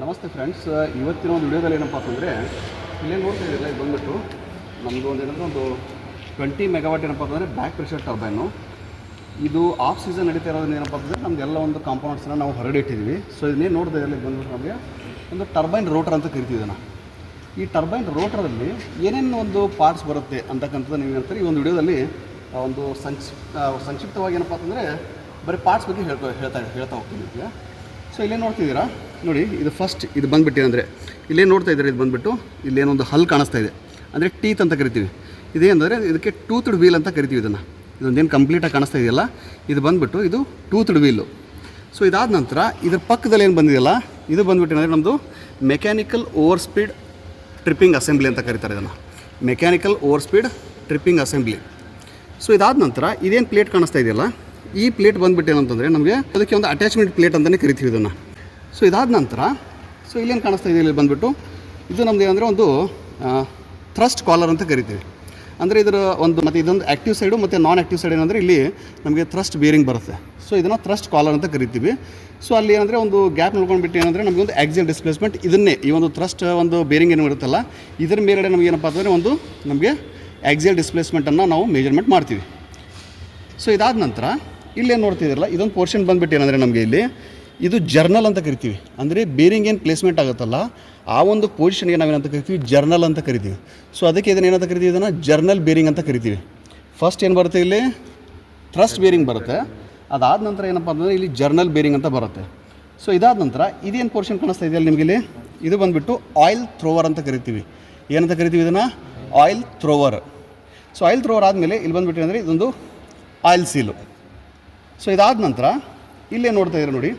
ನಮಸ್ತೆ ಫ್ರೆಂಡ್ಸ್, ಇವತ್ತಿನ ಒಂದು ವಿಡಿಯೋದಲ್ಲಿ ಏನಪ್ಪ ಅಂತಂದರೆ ಇಲ್ಲೇ ನೋಡ್ತಾ ಇದ್ದಿಲ್ಲ, ಇದು ಬಂದುಬಿಟ್ಟು ನಮ್ಮದು ಒಂದು 20 ಮೆಗಾವಾಟ್ ಏನಪ್ಪ ಅಂತಂದರೆ ಬ್ಯಾಕ್ ಪ್ರೆಷರ್ ಟರ್ಬೈನು. ಇದು ಆಫ್ ಸೀಸನ್ ನಡೀತಾ ಇರೋದನ್ನ ಏನಪ್ಪ ಅಂತಂದರೆ ನಮ್ದು ಎಲ್ಲ ಒಂದು ಕಾಂಪೋನೆಂಟ್ಸನ್ನು ನಾವು ಹೊರಗಡೆ ಇಟ್ಟಿದ್ವಿ. ಸೊ ಇದನ್ನೇ ನೋಡ್ತಾ ಇದ್ದಿಲ್ಲ, ಇದು ಬಂದುಬಿಟ್ಟು ನಮಗೆ ಒಂದು ಟರ್ಬೈನ್ ರೋಟರ್ ಅಂತ ಕರಿತೀವಿ ಇದನ್ನು. ಈ ಟರ್ಬೈನ್ ರೋಟರಲ್ಲಿ ಏನೇನು ಒಂದು ಪಾರ್ಟ್ಸ್ ಬರುತ್ತೆ ಅಂತಕ್ಕಂಥದ್ದು ನೀವು ಹೇಳ್ತಾರೆ ಈ ಒಂದು ವಿಡಿಯೋದಲ್ಲಿ ಒಂದು ಸಂಕ್ಷಿಪ್ತವಾಗಿ ಏನಪ್ಪ ಅಂತಂದರೆ ಬರೀ ಪಾರ್ಟ್ಸ್ ಬಗ್ಗೆ ಹೇಳ್ತಾ ಹೋಗ್ತೀನಿ ನಿಮಗೆ. ಸೊ ಇಲ್ಲೇ ನೋಡ್ತಿದ್ದೀರಾ ನೋಡಿ, ಇದು ಫಸ್ಟ್ ಇದು ಬಂದುಬಿಟ್ಟು ಅಂದರೆ ಇಲ್ಲೇ ನೋಡ್ತಾ ಇದ್ದಾರೆ, ಇದು ಬಂದುಬಿಟ್ಟು ಇಲ್ಲೇನೊಂದು ಹಲ್ ಕಾಣಿಸ್ತಾ ಇದೆ, ಅಂದರೆ ಟೀತ್ ಅಂತ ಕರಿತೀವಿ. ಇದೇನಂದರೆ ಇದಕ್ಕೆ ಟೂತ್ಡ್ ವೀಲ್ ಅಂತ ಕರಿತೀವಿ ಇದನ್ನು. ಇದೊಂದೇನು ಕಂಪ್ಲೀಟಾಗಿ ಕಾಣಿಸ್ತಾ ಇದೆಯಲ್ಲ, ಇದು ಬಂದುಬಿಟ್ಟು ಇದು ಟೂತ್ಡ್ ವೀಲು. ಸೊ ಇದಾದ ನಂತರ ಇದ್ರ ಪಕ್ಕದಲ್ಲಿ ಏನು ಬಂದಿದೆಯಲ್ಲ, ಇದು ಬಂದುಬಿಟ್ಟು ಅಂದರೆ ನಮ್ಮದು mechanical over speed tripping assembly ಅಂತ ಕರೀತಾರೆ ಇದನ್ನು, mechanical over speed tripping assembly. So ಇದಾದ ನಂತರ ಇದೇನು ಪ್ಲೇಟ್ ಕಾಣಿಸ್ತಾ ಇದೆಯಲ್ಲ, ಈ ಪ್ಲೇಟ್ ಬಂದುಬಿಟ್ಟು ಏನಂತಂದರೆ ನಮಗೆ ಅದಕ್ಕೆ ಒಂದು ಅಟ್ಯಾಚ್ಮೆಂಟ್ ಪ್ಲೇಟ್ ಅಂತಲೇ ಕರಿತೀವಿ ಇದನ್ನು. ಸೊ ಇದಾದ ನಂತರ ಸೊ ಇಲ್ಲೇನು ಕಾಣಿಸ್ತಾ ಇದೆ, ಇಲ್ಲಿ ಬಂದುಬಿಟ್ಟು ಇದು ನಮ್ಮದು ಏನಂದರೆ ಒಂದು ಥ್ರಸ್ಟ್ ಕಾಲರ್ ಅಂತ ಕರಿತೀವಿ. ಅಂದರೆ ಇದರ ಒಂದು ಮತ್ತು ಇದೊಂದು ಆ್ಯಕ್ಟಿವ್ ಸೈಡು ಮತ್ತು ನಾನ್ ಆ್ಯಕ್ಟಿವ್ ಸೈಡ್ ಏನಂದರೆ ಇಲ್ಲಿ ನಮಗೆ ಥ್ರಸ್ಟ್ ಬೇರಿಂಗ್ ಬರುತ್ತೆ. ಸೊ ಇದನ್ನು ಥ್ರಸ್ಟ್ ಕಾಲರ್ ಅಂತ ಕರಿತೀವಿ. ಸೊ ಅಲ್ಲಿ ಏನಂದರೆ ಒಂದು ಗ್ಯಾಪ್ ನೋಡ್ಕೊಂಡ್ಬಿಟ್ಟು ಏನಂದರೆ ನಮಗೆ ಒಂದು ಆಕ್ಸಿಯಲ್ ಡಿಸ್ಪ್ಲೇಸ್ಮೆಂಟ್, ಇದನ್ನೇ ಈ ಒಂದು ಥ್ರಸ್ಟ್ ಒಂದು ಬೇರಿಂಗ್ ಏನು ಇರುತ್ತಲ್ಲ, ಇದರ ಮೇಲ್ಗಡೆ ನಮಗೆ ಏನಪ್ಪ ಅಂತಂದರೆ ಒಂದು ನಮಗೆ ಆಕ್ಸಿಯಲ್ ಡಿಸ್ಪ್ಲೇಸ್ಮೆಂಟನ್ನು ನಾವು ಮೆಜರ್ಮೆಂಟ್ ಮಾಡ್ತೀವಿ. ಸೊ ಇದಾದ ನಂತರ ಇಲ್ಲೇನು ನೋಡ್ತಿದ್ದೀರಲ್ಲ, ಇದೊಂದು ಪೋರ್ಷನ್ ಬಂದುಬಿಟ್ಟು ಏನಂದರೆ ನಮಗೆ ಇಲ್ಲಿ ಇದು ಜರ್ನಲ್ ಅಂತ ಕರಿತೀವಿ. ಅಂದರೆ ಬೇರಿಂಗ್ ಏನು ಪ್ಲೇಸ್ಮೆಂಟ್ ಆಗುತ್ತಲ್ಲ, ಆ ಒಂದು ಪೊಸಿಷನ್ಗೆ ನಾವೇನಂತ ಕರಿತೀವಿ, ಜರ್ನಲ್ ಅಂತ ಕರಿತೀವಿ. ಸೊ ಅದಕ್ಕೆ ಇದನ್ನು ಏನಂತ ಕರಿತೀವಿ, ಇದನ್ನು ಜರ್ನಲ್ ಬೇರಿಂಗ್ ಅಂತ ಕರಿತೀವಿ. ಫಸ್ಟ್ ಏನು ಬರುತ್ತೆ, ಇಲ್ಲಿ ಥ್ರಸ್ಟ್ ಬೇರಿಂಗ್ ಬರುತ್ತೆ, ಅದಾದ ನಂತರ ಏನಪ್ಪ ಅಂತಂದರೆ ಇಲ್ಲಿ ಜರ್ನಲ್ ಬೇರಿಂಗ್ ಅಂತ ಬರುತ್ತೆ. ಸೊ ಇದಾದ ನಂತರ ಇದೇನು ಪೋರ್ಷನ್ ಕಾಣಿಸ್ತಾ ಇದೆಯಲ್ಲ ನಿಮಗೆ ಇಲ್ಲಿ, ಇದು ಬಂದುಬಿಟ್ಟು ಆಯಿಲ್ ಥ್ರೋವರ್ ಅಂತ ಕರಿತೀವಿ. ಏನಂತ ಕರಿತೀವಿ ಇದನ್ನು, ಆಯಿಲ್ ಥ್ರೋವರ್. ಸೊ ಆಯಿಲ್ ಥ್ರೋವರ್ ಆದಮೇಲೆ ಇಲ್ಲಿ ಬಂದುಬಿಟ್ಟು ಅಂದರೆ ಇದೊಂದು ಆಯಿಲ್ ಸೀಲು. ಸೊ ಇದಾದ ನಂತರ ಇಲ್ಲೇ ನೋಡ್ತಾ ಇದ್ದೀರ ನೋಡಿ,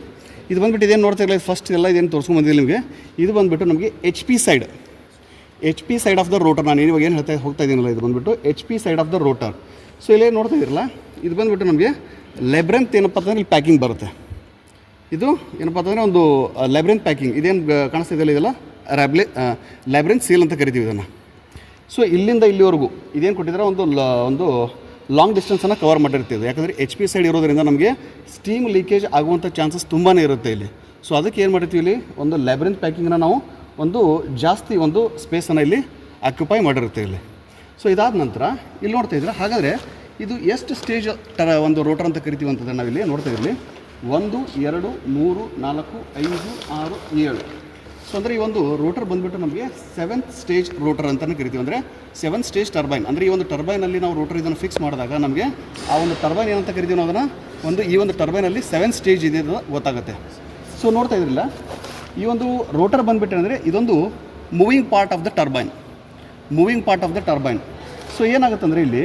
ಇದು ಬಂದುಬಿಟ್ಟು ಇದೇನು ನೋಡ್ತಾ ಇರಲಿಲ್ಲ, ಫಸ್ಟ್ ಎಲ್ಲ ಇದೇನು ತೋರಿಸ್ಕೊಂಡ್ಬಂದಿಲ್ಲ ನಿಮಗೆ. ಇದು ಬಂದುಬಿಟ್ಟು ನಮಗೆ H P side of the rotor. ನಾನು ಇವಾಗ ಏನು ಹೋಗ್ತಾ ಇದ್ದೀನಲ್ಲ, ಇದು ಬಂದುಬಿಟ್ಟು H P side of the rotor. So ಇಲ್ಲೇ ನೋಡ್ತಾ ಇದ್ದೀರಲ್ಲ, ಇದು ಬಂದುಬಿಟ್ಟು ನಮಗೆ ಲೆಬ್ರೆಂತ್ ಏನಪ್ಪ ಅಂತಂದರೆ ಇಲ್ಲಿ ಪ್ಯಾಕಿಂಗ್ ಬರುತ್ತೆ. ಇದು ಏನಪ್ಪ ಅಂತಂದರೆ ಒಂದು ಲೆಬ್ರೆಂತ್ ಪ್ಯಾಕಿಂಗ್, ಇದೇನು ಕಾಣಿಸ್ತಾ ಇದೆಯಲ್ಲ, ಇದೆಲ್ಲ ಲೆಬ್ರೆಂತ್ ಸೀಲ್ ಅಂತ ಕರಿತೀವಿ ಇದನ್ನು. ಸೊ ಇಲ್ಲಿಂದ ಇಲ್ಲಿವರೆಗೂ ಇದೇನು ಕೊಟ್ಟಿದ್ದಾರೆ, ಒಂದು ಲಾಂಗ್ ಡಿಸ್ಟೆನ್ಸನ್ನು ಕವರ್ ಮಾಡಿರ್ತೀವಿ. ಯಾಕಂದರೆ ಎಚ್ ಪಿ ಸೈಡ್ ಇರೋದರಿಂದ ನಮಗೆ ಸ್ಟೀಮ್ ಲೀಕೇಜ್ ಆಗುವಂಥ ಚಾನ್ಸಸ್ ತುಂಬಾ ಇರುತ್ತೆ ಇಲ್ಲಿ. ಸೊ ಅದಕ್ಕೆ ಏನು ಮಾಡಿರ್ತೀವಿ, ಇಲ್ಲಿ ಒಂದು ಲ್ಯಾಬ್ರೆಂತ್ ಪ್ಯಾಕಿಂಗ್ನ ನಾವು ಒಂದು ಜಾಸ್ತಿ ಒಂದು ಸ್ಪೇಸನ್ನು ಇಲ್ಲಿ ಆಕ್ಯುಪೈ ಮಾಡಿರುತ್ತೆ ಇಲ್ಲಿ. ಸೊ ಇದಾದ ನಂತರ ಇಲ್ಲಿ ನೋಡ್ತಾ ಇದ್ರೆ, ಹಾಗಾದರೆ ಇದು ಎಷ್ಟು ಸ್ಟೇಜ್ ಒಂದು ರೋಟರ್ ಅಂತ ಕರಿತೀವಿ ಅಂತಂದರೆ ನಾವಿಲ್ಲಿ ನೋಡ್ತಾ ಇರಲಿ, 1 2 3 4 5 6 7. ಸೊ ಅಂದರೆ ಈ ಒಂದು ರೋಟರ್ ಬಂದುಬಿಟ್ಟು ನಮಗೆ 7th ಸ್ಟೇಜ್ ರೋಟರ್ ಅಂತಲೇ ಕರಿತೀವಿ. ಅಂದರೆ 7 ಸ್ಟೇಜ್ ಟರ್ಬೈನ್. ಅಂದರೆ ಈ ಒಂದು ಟರ್ಬೈನಲ್ಲಿ ನಾವು ರೋಟರ್ ಇದನ್ನು ಫಿಕ್ಸ್ ಮಾಡಿದಾಗ ನಮಗೆ ಆ ಒಂದು ಟರ್ಬೈನ್ ಏನಂತ ಕರಿತೀವಿ ನಾವು ಅದನ್ನು ಈ ಒಂದು ಟರ್ಬೈನಲ್ಲಿ 7 ಸ್ಟೇಜ್ ಇದೆ ಅಂತ ಗೊತ್ತಾಗುತ್ತೆ. ಸೊ ನೋಡ್ತಾ ಇದ್ರಿಲ್ಲ, ಈ ಒಂದು ರೋಟರ್ ಬಂದುಬಿಟ್ಟು ಅಂದರೆ ಇದೊಂದು moving part of the turbine. So ಏನಾಗುತ್ತೆ ಅಂದರೆ ಇಲ್ಲಿ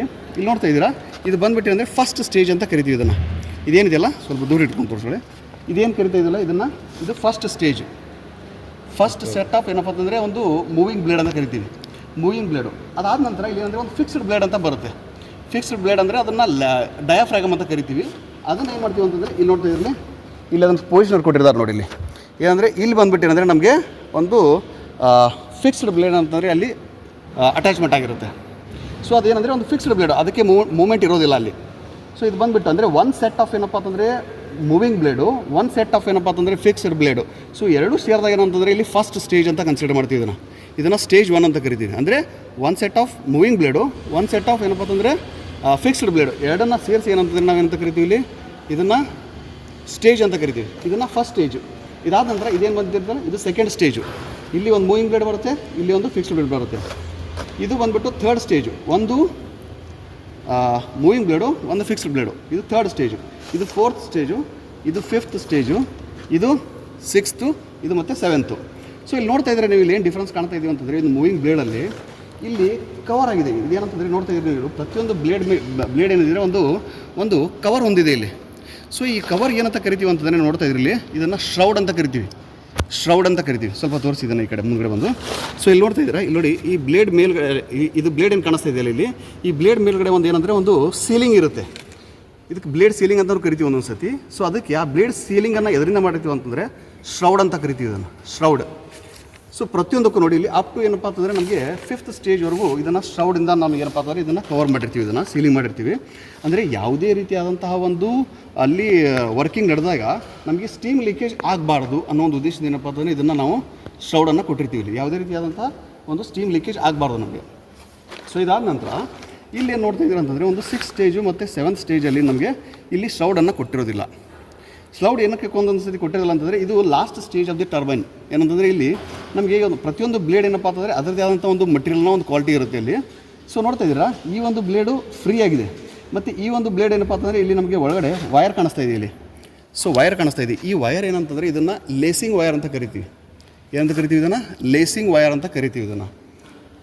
ನೋಡ್ತಾ ಇದ್ದೀರಾ, ಇದು ಬಂದುಬಿಟ್ಟು ಅಂದರೆ ಫಸ್ಟ್ ಸ್ಟೇಜ್ ಅಂತ ಕರಿತೀವಿ ಇದನ್ನು. ಇದೇನಿದೆಯಲ್ಲ ಸ್ವಲ್ಪ ದೂರ ಇಟ್ಕೊಂಡು ತೋರಿಸ್ಕೊಳ್ಳಿ, ಇದೇನು ಕರಿತಾ ಇದೆಯಲ್ಲ ಇದು first stage. First set of ಏನಪ್ಪ ಅಂತಂದರೆ ಒಂದು ಮೂವಿಂಗ್ ಬ್ಲೇಡ್ ಅಂತ ಕರಿತೀವಿ, ಮೂವಿಂಗ್ ಬ್ಲೇಡು. ಅದಾದ ನಂತರ ಇಲ್ಲಿ ಅಂದರೆ ಒಂದು ಫಿಕ್ಸ್ಡ್ ಬ್ಲೇಡ್ ಅಂತ ಬರುತ್ತೆ. ಫಿಕ್ಸ್ಡ್ ಬ್ಲೇಡ್ ಅಂದರೆ ಅದನ್ನು ಡಯಾಫ್ರಾಗಮ್ ಅಂತ ಕರಿತೀವಿ. ಅದನ್ನು ಏನು ಮಾಡ್ತೀವಿ ಅಂತಂದರೆ ಇಲ್ಲಿ ನೋಡ್ತಾ ಇರಲಿ, ಇಲ್ಲಿ ಅದನ್ನು ಪೊಸಿಷನರ್ ಕೊಟ್ಟಿರ್ತಾರೆ ನೋಡಿ. ಇಲ್ಲಿ ಏನಂದರೆ ಇಲ್ಲಿ ಬಂದುಬಿಟ್ಟು ಏನಂದರೆ ನಮಗೆ ಒಂದು ಫಿಕ್ಸ್ಡ್ ಬ್ಲೇಡ್ ಅಂತಂದರೆ ಅಲ್ಲಿ ಅಟ್ಯಾಚ್ಮೆಂಟ್ ಆಗಿರುತ್ತೆ. ಸೊ ಅದೇನಂದರೆ ಒಂದು ಫಿಕ್ಸ್ಡ್ ಬ್ಲೇಡು, ಅದಕ್ಕೆ ಮೂಮೆಂಟ್ ಇರೋದಿಲ್ಲ ಅಲ್ಲಿ. ಸೊ ಇದು ಬಂದುಬಿಟ್ಟು ಅಂದರೆ ಒಂದು ಸೆಟ್ ಆಫ್ ಏನಪ್ಪ ಅಂತಂದರೆ ಮೂವಿಂಗ್ ಬ್ಲೇಡು, ಒಂದು ಸೆಟ್ ಆಫ್ ಏನಪ್ಪ ಅಂತಂದರೆ ಫಿಕ್ಸ್ಡ್ ಬ್ಲೇಡು. ಸೊ ಎರಡೂ ಸೇರಿದಾಗ ಏನಂತಂದರೆ ಇಲ್ಲಿ ಫಸ್ಟ್ ಸ್ಟೇಜ್ ಅಂತ ಕನ್ಸಿಡರ್ ಮಾಡ್ತೀವಿ ಇದನ್ನು ಸ್ಟೇಜ್ 1 ಅಂತ ಕರಿತೀವಿ. ಅಂದರೆ ಒಂದು ಸೆಟ್ ಆಫ್ ಮೂವಿಂಗ್ ಬ್ಲೇಡು, ಒಂದು ಸೆಟ್ ಆಫ್ ಏನಪ್ಪ ಅಂತಂದರೆ ಫಿಕ್ಸ್ಡ್ ಬ್ಲೇಡು, ಎರಡನ್ನು ಸೇರಿಸಿ ಏನಂತಂದರೆ ನಾವೇನಂತ ಕರಿತೀವಿ ಇಲ್ಲಿ, ಇದನ್ನು ಸ್ಟೇಜ್ ಅಂತ ಕರಿತೀವಿ. ಇದನ್ನು ಫಸ್ಟ್ ಸ್ಟೇಜು. ಇದಾದ ನಂತರ ಇದೇನು ಬಂದಿರ್ತದೆ, ಇದು ಸೆಕೆಂಡ್ ಸ್ಟೇಜು. ಇಲ್ಲಿ ಒಂದು ಮೂವಿಂಗ್ ಬ್ಲೇಡ್ ಬರುತ್ತೆ, ಇಲ್ಲಿ ಒಂದು ಫಿಕ್ಸ್ಡ್ ಬ್ಲೇಡ್ ಬರುತ್ತೆ. ಇದು ಬಂದುಬಿಟ್ಟು ಥರ್ಡ್ ಸ್ಟೇಜು, ಒಂದು ಮೂವಿಂಗ್ ಬ್ಲೇಡು, ಒಂದು ಫಿಕ್ಸ್ಡ್ ಬ್ಲೇಡು. ಇದು ಥರ್ಡ್ ಸ್ಟೇಜು, ಇದು ಫೋರ್ತ್ ಸ್ಟೇಜು, ಇದು ಫಿಫ್ತ್ ಸ್ಟೇಜು, ಇದು 6th, ಇದು ಮತ್ತು 7th. ಸೊ ಇಲ್ಲಿ ನೋಡ್ತಾ ಇದ್ದರೆ ನೀವು ಇಲ್ಲಿ ಏನು ಡಿಫ್ರೆನ್ಸ್ ಕಾಣ್ತಾ ಇದ್ದೀವಿ ಅಂತಂದರೆ, ಇದು ಮೂವಿಂಗ್ ಬ್ಲೇಡಲ್ಲಿ ಇಲ್ಲಿ ಕವರ್ ಆಗಿದೆ. ಇದೇನಂತಂದರೆ ನೋಡ್ತಾ ಇದ್ದೀವಿ ನೀವು, ಪ್ರತಿಯೊಂದು ಬ್ಲೇಡ್ ಏನಿದೆ ಒಂದು ಕವರ್ ಹೊಂದಿದೆ ಇಲ್ಲಿ. ಸೊ ಈ ಕವರ್ ಏನಂತ ಕರಿತೀವಿ ಅಂತಂದರೆ ನೋಡ್ತಾ ಇದ್ರಲ್ಲಿ, ಇದನ್ನು ಶ್ರೌಡ್ ಅಂತ ಕರಿತೀವಿ. ಸ್ವಲ್ಪ ತೋರಿಸಿದ್ದಾನೆ ಈ ಕಡೆ ಮುಂದ್ಗಡೆ ಬಂದು. ಸೊ ಇಲ್ಲಿ ನೋಡ್ತಾ ಇದ್ದೀರಾ, ಇಲ್ಲಿ ನೋಡಿ, ಈ ಬ್ಲೇಡ್ ಮೇಲ್ಗಡೆ ಇದು ಬ್ಲೇಡ್ ಏನು ಕಾಣಿಸ್ತಾ ಇದೆಯಲ್ಲ ಇಲ್ಲಿ, ಈ ಬ್ಲೇಡ್ ಮೇಲ್ಗಡೆ ಒಂದು ಏನಂದರೆ ಒಂದು ಸೀಲಿಂಗ್ ಇರುತ್ತೆ. ಇದಕ್ಕೆ ಬ್ಲೇಡ್ ಸೀಲಿಂಗ್ ಅಂತ ಕರಿತೀವಿ ಒಂದೊಂದು ಸತಿ. ಸೊ ಅದಕ್ಕೆ ಆ ಬ್ಲೇಡ್ ಸೀಲಿಂಗನ್ನು ಎದರಿಂದ ಮಾಡಿರ್ತೀವಿ ಅಂತಂದರೆ ಶ್ರೌಡ್ ಅಂತ ಕರಿತೀವಿ ಇದನ್ನು, ಶ್ರೌಡ್. ಸೊ ಪ್ರತಿಯೊಂದಕ್ಕೂ ನೋಡಿ ಇಲ್ಲಿ ಅಪ್ ಟು ಏನಪ್ಪ ಅಂತಂದರೆ ನಮಗೆ 5th ಸ್ಟೇಜ್ವರೆಗೂ ಇದನ್ನು ಶೌಡಿಂದ ನಾವು ಏನಪ್ಪ ಅಂತಂದರೆ ಇದನ್ನು ಕವರ್ ಮಾಡಿರ್ತೀವಿ, ಇದನ್ನು ಸೀಲಿಂಗ್ ಮಾಡಿರ್ತೀವಿ. ಅಂದರೆ ಯಾವುದೇ ರೀತಿಯಾದಂತಹ ಒಂದು ಅಲ್ಲಿ ವರ್ಕಿಂಗ್ ನಡೆದಾಗ ನಮಗೆ ಸ್ಟೀಮ್ ಲೀಕೇಜ್ ಆಗಬಾರ್ದು ಅನ್ನೋ ಒಂದು ಉದ್ದೇಶದಿಂದ ಏನಪ್ಪ ಅಂತಂದರೆ ಇದನ್ನು ನಾವು ಶೌಡನ್ನು ಕೊಟ್ಟಿರ್ತೀವಿ. ಇಲ್ಲಿ ಯಾವುದೇ ರೀತಿಯಾದಂಥ ಒಂದು ಸ್ಟೀಮ್ ಲೀಕೇಜ್ ಆಗಬಾರ್ದು ನಮಗೆ. ಸೊ ಇದಾದ ನಂತರ ಇಲ್ಲಿ ಏನು ನೋಡ್ತಾ ಇದ್ದೀರ ಅಂತಂದರೆ ಒಂದು 6th ಸ್ಟೇಜು ಮತ್ತು 7th ಸ್ಟೇಜಲ್ಲಿ ನಮಗೆ ಇಲ್ಲಿ ಶೌಡನ್ನು ಕೊಟ್ಟಿರೋದಿಲ್ಲ. ಸ್ಲೌಡ್ ಏನಕ್ಕೆ ಒಂದೊಂದು ಸತಿ ಕೊಟ್ಟಿರಲ್ಲ ಅಂತಂದರೆ ಇದು last stage of the turbine. ಏನಂತಂದರೆ ಇಲ್ಲಿ ನಮಗೆ ಒಂದು ಪ್ರತಿಯೊಂದು ಬ್ಲೇಡ್ ಏನಪ್ಪ ಅಂತಂದರೆ ಅದರದ್ದೇ ಆದಂಥ ಒಂದು ಮಟೀರಿಯಲ್ನ ಒಂದು ಕ್ವಾಲಿಟಿ ಇರುತ್ತೆ ಇಲ್ಲಿ. ಸೊ ನೋಡ್ತಾ ಇದ್ದೀರಾ ಈ ಒಂದು ಬ್ಲೇಡು ಫ್ರೀ ಆಗಿದೆ, ಮತ್ತು ಈ ಒಂದು ಬ್ಲೇಡ್ ಏನಪ್ಪ ಅಂತಂದರೆ ಇಲ್ಲಿ ನಮಗೆ ಒಳಗಡೆ ವಯರ್ ಕಾಣಿಸ್ತಾ ಇದೆ ಇಲ್ಲಿ. ಸೊ ವಯರ್ ಕಾಣಿಸ್ತಾ ಇದೆ. ಈ ವಯರ್ ಏನಂತಂದರೆ ಇದನ್ನು ಲೇಸಿಂಗ್ ವಯರ್ ಅಂತ ಕರಿತೀವಿ. ಏನಂತ ಕರಿತೀವಿ ಇದನ್ನು? ಲೇಸಿಂಗ್ ವಯರ್ ಅಂತ ಕರಿತೀವಿ ಇದನ್ನು.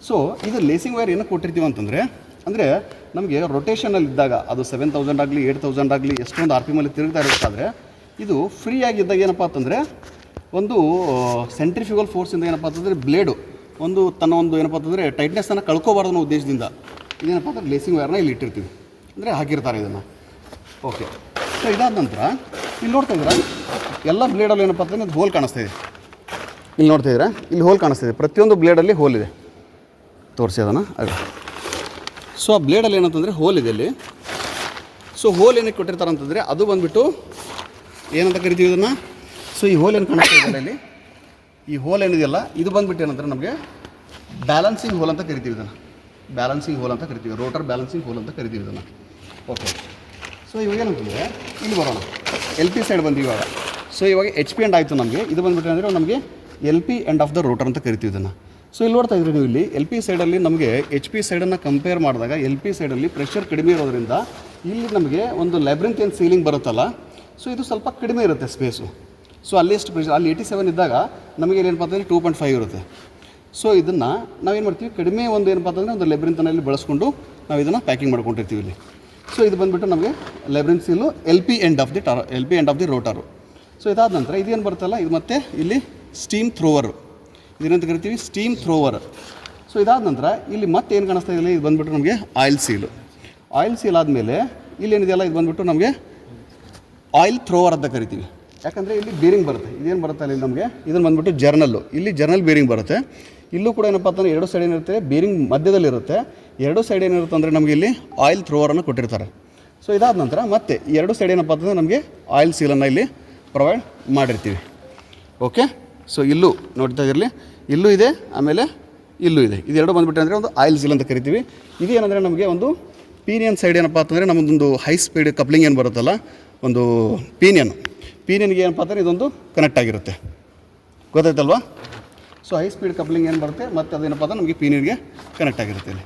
ಸೊ ಇದು ಲೇಸಿಂಗ್ ವಯರ್ ಏನಕ್ಕೆ ಕೊಟ್ಟಿರ್ತೀವಿ ಅಂತಂದರೆ ಅಂದರೆ ನಮಗೆ ರೊಟೇಷನಲ್ಲಿದ್ದಾಗ ಅದು 7000 ಆಗಲಿ 8000 ಆಗಲಿ ಎಷ್ಟೊಂದು RPM ಅಲ್ಲಿ ತಿರುಗ್ತಾ ಇರಬೇಕಾದ್ರೆ ಇದು ಫ್ರೀ ಆಗಿದ್ದಾಗ ಏನಪ್ಪ ಅಂತಂದರೆ ಒಂದು ಸೆಂಟ್ರಿಫ್ಯೂಗಲ್ ಫೋರ್ಸಿಂದ ಏನಪ್ಪ ಅಂತಂದರೆ ಬ್ಲೇಡು ಒಂದು ತನ್ನ ಒಂದು ಏನಪ್ಪ ಅಂತಂದರೆ ಟೈಟ್ನೆಸ್ಸನ್ನು ಕಳ್ಕೊಬಾರ್ದು ಅನ್ನೋ ಉದ್ದೇಶದಿಂದ ಇದೇನಪ್ಪ ಅಂದರೆ ಲೇಸಿಂಗ್ ವಯರ್ನ ಇಲ್ಲಿ ಇಟ್ಟಿರ್ತೀವಿ, ಅಂದರೆ ಹಾಕಿರ್ತಾರೆ ಇದನ್ನು. ಓಕೆ. ಸೊ ಇದಾದ ನಂತರ ಇಲ್ಲಿ ನೋಡ್ತಾ ಇದ್ದೀರಾ ಎಲ್ಲ ಬ್ಲೇಡಲ್ಲಿ ಏನಪ್ಪ ಅಂತಂದರೆ ಅದು ಹೋಲ್ ಕಾಣಿಸ್ತಾ ಇದೆ. ಇಲ್ಲಿ ನೋಡ್ತಾ ಇದ್ದೀರಾ ಇಲ್ಲಿ ಹೋಲ್ ಕಾಣಿಸ್ತಾ ಇದೆ, ಪ್ರತಿಯೊಂದು ಬ್ಲೇಡಲ್ಲಿ ಹೋಲ್ ಇದೆ. ತೋರಿಸಿ ಅದನ್ನು. ಅದು ಸೊ ಆ ಬ್ಲೇಡಲ್ಲಿ ಏನಂತಂದರೆ ಹೋಲ್ ಇದೆ ಇಲ್ಲಿ. ಸೊ ಹೋಲ್ ಏನಕ್ಕೆ ಕೊಟ್ಟಿರ್ತಾರೆ ಅಂತಂದರೆ ಅದು ಬಂದುಬಿಟ್ಟು ಏನಂತ ಕರಿತೀವಿ ಇದನ್ನು? ಸೊ ಈ ಹೋಲ್ ಏನು ಕಾಣಿಸ್ತಾ ಇದೆ ಇಲ್ಲಿ, ಈ ಹೋಲ್ ಏನಿದೆಯಲ್ಲ ಇದು ಬಂದುಬಿಟ್ಟು ಏನಂತಾರೆ ನಮಗೆ ಬ್ಯಾಲೆನ್ಸಿಂಗ್ ಹೋಲ್ ಅಂತ ಕರಿತೀವಿ ಇದನ್ನು. ಬ್ಯಾಲೆನ್ಸಿಂಗ್ ಹೋಲ್ ಅಂತ ಕರಿತೀವಿ, ರೋಟರ್ ಬ್ಯಾಲೆನ್ಸಿಂಗ್ ಹೋಲ್ ಅಂತ ಕರಿತೀವಿ ಇದನ್ನು. ಓಕೆ. ಸೊ ಇವಾಗ ಏನಂತಂದರೆ ಇಲ್ಲಿ ಬರೋಣ, LP ಸೈಡ್ ಬಂದು ಇವಾಗ. ಸೊ ಇವಾಗ HP ಎಂಡ್ ಆಯಿತು ನಮಗೆ. ಇದು ಬಂದುಬಿಟ್ಟು ಅಂದರೆ ನಮಗೆ LP end of the rotor ಅಂತ ಕರಿತೀವಿ ಇದನ್ನು. ಸೊ ಇಲ್ಲಿ ನೋಡ್ತಾ ಇದ್ರಿ ನೀವು ಇಲ್ಲಿ LP ಸೈಡಲ್ಲಿ ನಮಗೆ HP ಸೈಡನ್ನು ಕಂಪೇರ್ ಮಾಡಿದಾಗ LP ಸೈಡಲ್ಲಿ ಪ್ರೆಷರ್ ಕಡಿಮೆ ಇರೋದ್ರಿಂದ ಇಲ್ಲಿ ನಮಗೆ ಒಂದು ಲ್ಯಾಬ್ರಿಂಥಿಯನ್ ಸೀಲಿಂಗ್ ಬರುತ್ತಲ್ಲ, ಸೊ ಇದು ಸ್ವಲ್ಪ ಕಡಿಮೆ ಇರುತ್ತೆ ಸ್ಪೇಸು. ಸೊ ಅಲ್ಲಿ ಎಷ್ಟು ಪ್ರೆಷರ್ ಅಲ್ಲಿ 87 ಇದ್ದಾಗ ನಮಗೆ ಏನಪ್ಪ ಅಂತಂದರೆ 2.5 ಇರುತ್ತೆ. ಸೊ ಇದನ್ನು ನಾವೇನು ಮಾಡ್ತೀವಿ ಕಡಿಮೆ ಒಂದು ಏನಪ್ಪ ಅಂತಂದರೆ ಒಂದು ಲೆಬ್ರಿಂತನಲ್ಲಿ ಬಳಸ್ಕೊಂಡು ನಾವು ಇದನ್ನು ಪ್ಯಾಕಿಂಗ್ ಮಾಡ್ಕೊಂಡಿರ್ತೀವಿ ಇಲ್ಲಿ. ಸೊ ಇದು ಬಂದುಬಿಟ್ಟು ನಮಗೆ labyrinth seal LP end of the rotor. So ಇದಾದ ನಂತರ ಇದೇನು ಬರುತ್ತಲ್ಲ ಇದು ಮತ್ತೆ ಇಲ್ಲಿ ಸ್ಟೀಮ್ ಥ್ರೋವರು, ಇದೇನಂತ ಕರಿತೀವಿ ಸ್ಟೀಮ್ ಥ್ರೋವರ್. ಸೊ ಇದಾದ ನಂತರ ಇಲ್ಲಿ ಮತ್ತೆ ಏನು ಕಾಣಿಸ್ತಾ ಇದೆ ಇದು ಬಂದುಬಿಟ್ಟು ನಮಗೆ ಆಯಿಲ್ ಸೀಲು. ಆಯಿಲ್ ಸೀಲ್ ಆದಮೇಲೆ ಇಲ್ಲೇನಿದೆಯಲ್ಲ ಇದು ಬಂದುಬಿಟ್ಟು ನಮಗೆ ಆಯಿಲ್ ಥ್ರೋವರ್ ಅಂತ ಕರಿತೀವಿ. ಯಾಕಂದರೆ ಇಲ್ಲಿ ಬೇರಿಂಗ್ ಬರುತ್ತೆ, ಇದೇನು ಬರುತ್ತೆ ಅಲ್ಲಿ ನಮಗೆ ಇದನ್ನು ಬಂದುಬಿಟ್ಟು ಜರ್ನಲ್ಲು, ಇಲ್ಲಿ ಜರ್ನಲ್ ಬೇರಿಂಗ್ ಬರುತ್ತೆ. ಇಲ್ಲೂ ಕೂಡ ಏನಪ್ಪ ಅಂತಂದರೆ ಎರಡು ಸೈಡ್ ಏನಿರುತ್ತೆ ಬೇರಿಂಗ್ ಮಧ್ಯದಲ್ಲಿರುತ್ತೆ, ಎರಡು ಸೈಡ್ ಏನಿರುತ್ತೆ ಅಂದರೆ ನಮಗೆ ಇಲ್ಲಿ ಆಯಿಲ್ ಥ್ರೋವರನ್ನು ಕೊಟ್ಟಿರ್ತಾರೆ. ಸೊ ಇದಾದ ನಂತರ ಮತ್ತೆ ಈ ಎರಡು ಸೈಡ್ ಏನಪ್ಪ ಅಂತಂದರೆ ನಮಗೆ ಆಯಿಲ್ ಸೀಲನ್ನು ಇಲ್ಲಿ ಪ್ರೊವೈಡ್ ಮಾಡಿರ್ತೀವಿ. ಓಕೆ. ಸೊ ಇಲ್ಲೂ ನೋಡ್ತಾ ಇರಲಿ, ಇಲ್ಲೂ ಇದೆ ಆಮೇಲೆ ಇಲ್ಲೂ ಇದೆ. ಇದೆರಡು ಬಂದುಬಿಟ್ಟು ಅಂದರೆ ಒಂದು ಆಯಿಲ್ ಸೀಲ್ ಅಂತ ಕರಿತೀವಿ. ಇದೇನಂದರೆ ನಮಗೆ ಒಂದು ಪೀನಿಯನ್ ಸೈಡ್ ಏನಪ್ಪ ಅಂತಂದರೆ ನಮ್ಮದೊಂದು ಹೈ ಸ್ಪೀಡ್ ಕಪ್ಲಿಂಗ್ ಏನು ಬರುತ್ತಲ್ಲ ಒಂದು ಪೀನಿಯನ್ಗೆ ಏನಪ್ಪ ಅಂದರೆ ಇದೊಂದು ಕನೆಕ್ಟ್ ಆಗಿರುತ್ತೆ, ಗೊತ್ತಾಯ್ತಲ್ವಾ? ಸೊ ಹೈ ಸ್ಪೀಡ್ ಕಪ್ಲಿಂಗ್ ಏನು ಬರುತ್ತೆ ಮತ್ತು ಅದೇನಪ್ಪ ಅಂದರೆ ನಮಗೆ ಪೀನಿಯನ್ಗೆ ಕನೆಕ್ಟ್ ಆಗಿರುತ್ತೆ ಇಲ್ಲಿ.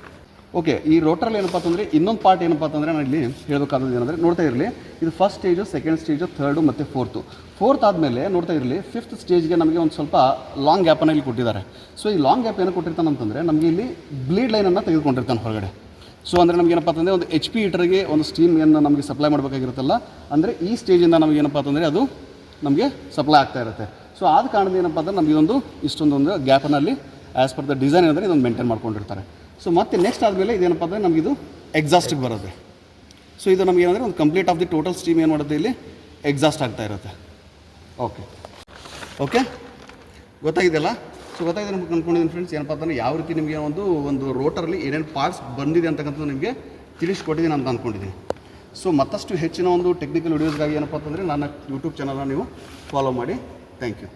ಓಕೆ. ಈ ರೋಟ್ರಲ್ಲಿ ಏನಪ್ಪ ಅಂತಂದರೆ ಇನ್ನೊಂದು ಪಾರ್ಟ್ ಏನಪ್ಪ ಅಂತಂದರೆ ನಾನು ಇಲ್ಲಿ ಹೇಳಬೇಕಾದದ್ದು ಏನಂದರೆ ನೋಡ್ತಾ ಇರಲಿ ಇದು first stage, second stage, third ಮತ್ತು ಫೋರ್ತ್ ಆದಮೇಲೆ ನೋಡ್ತಾ ಇರಲಿ 5th ಸ್ಟೇಜ್ಗೆ ನಮಗೆ ಒಂದು ಸ್ವಲ್ಪ ಲಾಂಗ್ ಗ್ಯಾಪನ್ನು ಇಲ್ಲಿ ಕೊಟ್ಟಿದ್ದಾರೆ. ಸೊ ಈ ಲಾಂಗ್ ಗ್ಯಾಪ್ ಏನು ಕೊಟ್ಟಿರ್ತಾನೆ ಅಂತಂದರೆ ನಮಗೆ ಇಲ್ಲಿ ಬ್ಲೀಡ್ ಲೈನನ್ನು ತೆಗೆದುಕೊಂಡಿರ್ತಾನೆ ಹೊರಗಡೆ. ಸೊ ಅಂದರೆ ನಮ್ಗೆ ಏನಪ್ಪ ಅಂತಂದರೆ ಒಂದು HP ಹೀಟರ್ಗೆ ಒಂದು ಸ್ಟೀಮ್ ಏನು ನಮಗೆ ಸಪ್ಲೈ ಮಾಡಬೇಕಾಗಿರುತ್ತಲ್ಲ, ಅಂದರೆ ಈ ಸ್ಟೇಜಿಂದ ನಮಗೆ ಏನಪ್ಪ ಅಂತಂದರೆ ಅದು ನಮಗೆ ಸಪ್ಲೈ ಆಗ್ತಾ ಇರುತ್ತೆ. ಸೊ ಆದ ಕಾರಣದಿಂದ ಏನಪ್ಪ ಅಂದರೆ ನಮಗೆ ಒಂದು ಇಷ್ಟೊಂದೊಂದು ಗ್ಯಾಪನಲ್ಲಿ ಆ್ಯಸ್ ಪರ್ ದ ಡಿಸೈನ್ ಏನಂದರೆ ಇದೊಂದು ಮೇಂಟೈನ್ ಮಾಡ್ಕೊಂಡಿರ್ತಾರೆ. ಸೊ ಮತ್ತೆ ನೆಕ್ಸ್ಟ್ ಆದಮೇಲೆ ಇದೇನಪ್ಪ ಅಂದರೆ ನಮಗಿದು ಎಕ್ಸಾಸ್ಟಿಗೆ ಬರುತ್ತೆ. ಸೊ ಇದು ನಮಗೆ ಏನಂದರೆ ಒಂದು complete of the total steam ಏನು ಮಾಡುತ್ತೆ ಇಲ್ಲಿ ಎಕ್ಸಾಸ್ಟ್ ಆಗ್ತಾ ಇರುತ್ತೆ. ಓಕೆ ಗೊತ್ತಾಗಿದೆಯಲ್ಲ? ಸೊ ಗೊತ್ತಾಗಿದೆ ನಮ್ಗೆ ಅಂದ್ಕೊಂಡಿದ್ದೀನಿ ಫ್ರೆಂಡ್ಸ್. ಏನಪ್ಪ ಅಂತಂದರೆ ಯಾವ ರೀತಿ ನಿಮಗೆ ಒಂದು ರೋಟರಲ್ಲಿ ಏನೇನು ಪಾರ್ಟ್ಸ್ ಬಂದಿದೆ ಅಂತಕ್ಕಂಥದ್ದು ನಿಮಗೆ ತಿಳಿಸ್ಕೊಟ್ಟಿದ್ದೀನಿ ಅಂತ ಅಂದ್ಕೊಂಡಿದ್ದೀನಿ. ಸೊ ಮತ್ತಷ್ಟು ಹೆಚ್ಚಿನ ಒಂದು ಟೆಕ್ನಿಕಲ್ ವಿಡಿಯೋಸ್ಗಾಗಿ ಏನಪ್ಪ ಅಂತಂದರೆ ನನ್ನ ಯೂಟ್ಯೂಬ್ ಚಾನಲ್ನ ನೀವು ಫಾಲೋ ಮಾಡಿ. Thank you.